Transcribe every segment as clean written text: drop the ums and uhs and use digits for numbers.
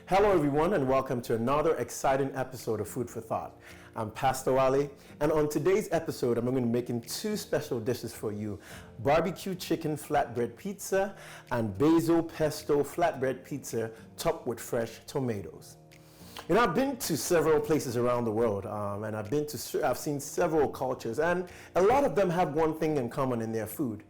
Hello everyone and welcome to another exciting episode of Food for Thought. I'm Pastor Wale, and on today's episode I'm going to be making two special dishes for you: barbecue chicken flatbread pizza and basil pesto flatbread pizza topped with fresh tomatoes. You know, I've been to several places around the world, and I've seen several cultures, and a lot of them have one thing in common in their food.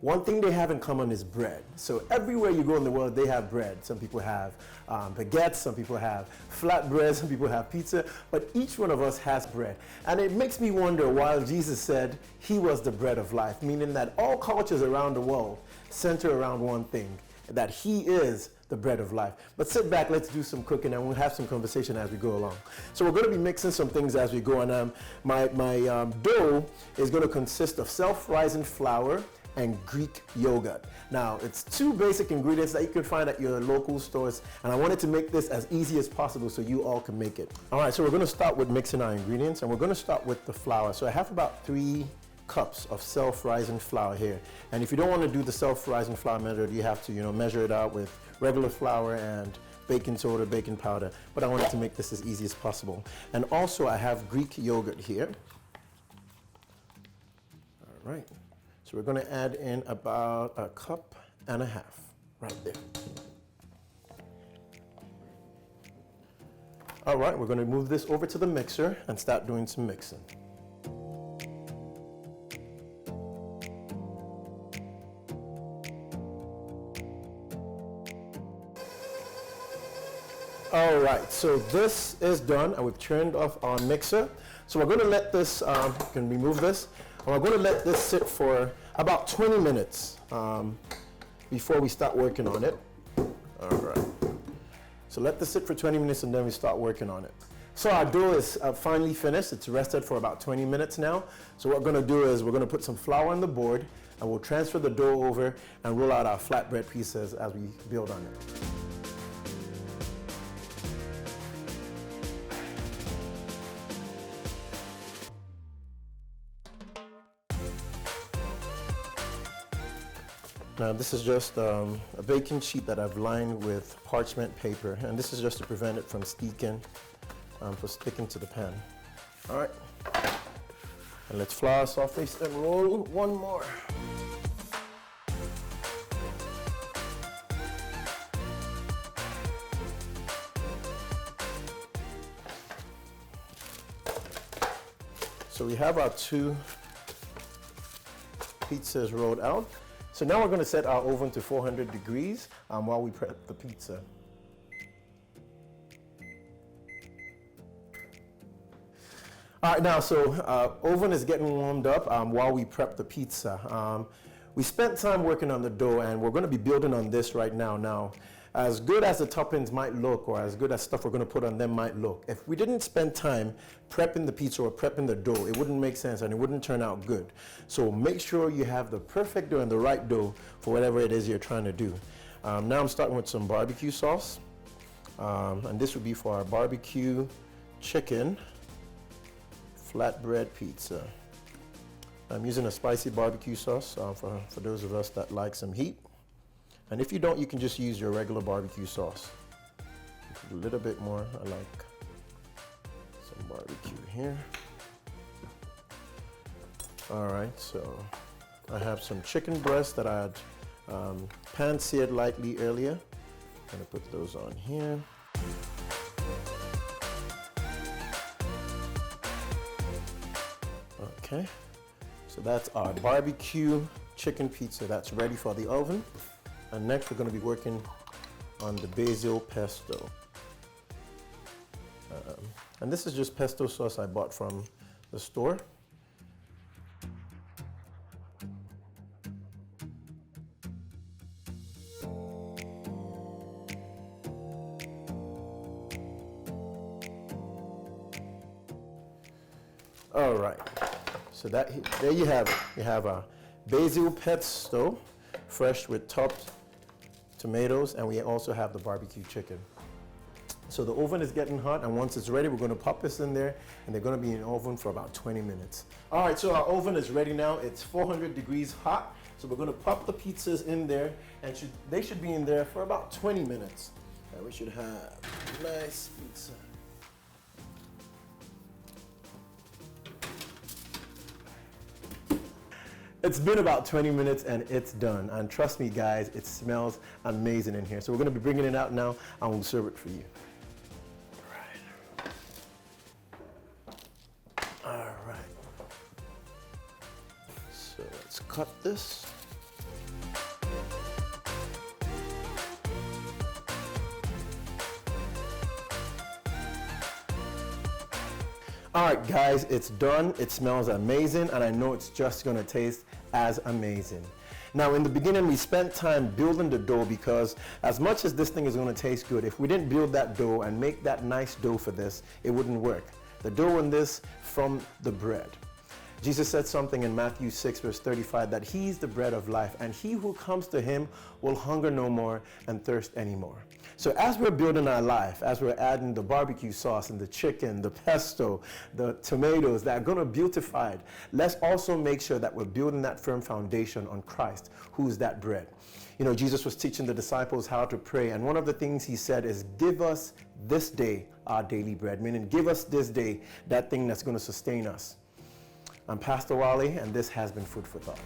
One thing they have in common is bread. So everywhere you go in the world, they have bread. Some people have baguettes, some people have flatbread, some people have pizza, but each one of us has bread. And it makes me wonder why Jesus said he was the bread of life, meaning that all cultures around the world center around one thing, that he is the bread of life. But sit back, let's do some cooking, and we'll have some conversation as we go along. So we're going to be mixing some things as we go, and my dough is going to consist of self-rising flour and Greek yogurt. Now, it's two basic ingredients that you can find at your local stores, and I wanted to make this as easy as possible so you all can make it. All right, so we're going to start with mixing our ingredients, and we're going to start with the flour. So I have about 3 cups of self-rising flour here, and if you don't want to do the self-rising flour method, you have to, measure it out with regular flour and baking soda, baking powder, but I wanted to make this as easy as possible. And also I have Greek yogurt here. All right. So we're going to add in about 1.5 cups right there. All right, we're going to move this over to the mixer and start doing some mixing. All right, so this is done, and we've turned off our mixer. So we're going to let this, you can remove this, and we're going to let this sit for about 20 minutes before we start working on it. All right. So let this sit for 20 minutes and then we start working on it. So our dough is finally finished. It's rested for about 20 minutes now. So what we're going to do is we're going to put some flour on the board, and we'll transfer the dough over and roll out our flatbread pieces as we build on it. Now this is just a baking sheet that I've lined with parchment paper, and this is just to prevent it from sticking to the pan. All right, and let's flour, soft face, and roll one more. So we have our 2 pizzas rolled out. So now we're going to set our oven to 400 degrees while we prep the pizza. All right, now, so oven is getting warmed up while we prep the pizza. We spent time working on the dough, and we're going to be building on this right now. Now, as good as the toppings might look, or as good as stuff we're going to put on them might look, if we didn't spend time prepping the pizza or prepping the dough, it wouldn't make sense and it wouldn't turn out good. So make sure you have the perfect dough and the right dough for whatever it is you're trying to do. Now I'm starting with some barbecue sauce, and this would be for our barbecue chicken flatbread pizza. I'm using a spicy barbecue sauce for those of us that like some heat. And if you don't, you can just use your regular barbecue sauce. A little bit more. I like some barbecue here. All right, so I have some chicken breasts that I had pan-seared lightly earlier. I'm gonna put those on here. Okay, so that's our barbecue chicken pizza that's ready for the oven. And next we're going to be working on the basil pesto. And this is just pesto sauce I bought from the store. All right, so there you have it. You have a basil pesto, fresh with topped tomatoes, and we also have the barbecue chicken. So the oven is getting hot, and once it's ready, we're going to pop this in there, and they're going to be in the oven for about 20 minutes. All right, so our oven is ready now. It's 400 degrees hot, so we're going to pop the pizzas in there, and they should be in there for about 20 minutes. And we should have nice pizza. It's been about 20 minutes and it's done. And trust me guys, it smells amazing in here. So we're gonna be bringing it out now and we'll serve it for you. All right. So let's cut this. All right, guys, it's done. It smells amazing, and I know it's just gonna taste as amazing. Now, in the beginning, we spent time building the dough because as much as this thing is gonna taste good, if we didn't build that dough and make that nice dough for this, it wouldn't work. The dough in this from the bread. Jesus said something in Matthew 6, verse 35, that he's the bread of life, and he who comes to him will hunger no more and thirst anymore. So as we're building our life, as we're adding the barbecue sauce and the chicken, the pesto, the tomatoes that are going to beautify it, let's also make sure that we're building that firm foundation on Christ, who's that bread. You know, Jesus was teaching the disciples how to pray, and one of the things he said is, give us this day our daily bread, meaning give us this day that thing that's going to sustain us. I'm Pastor Wally, and this has been Food for Thought.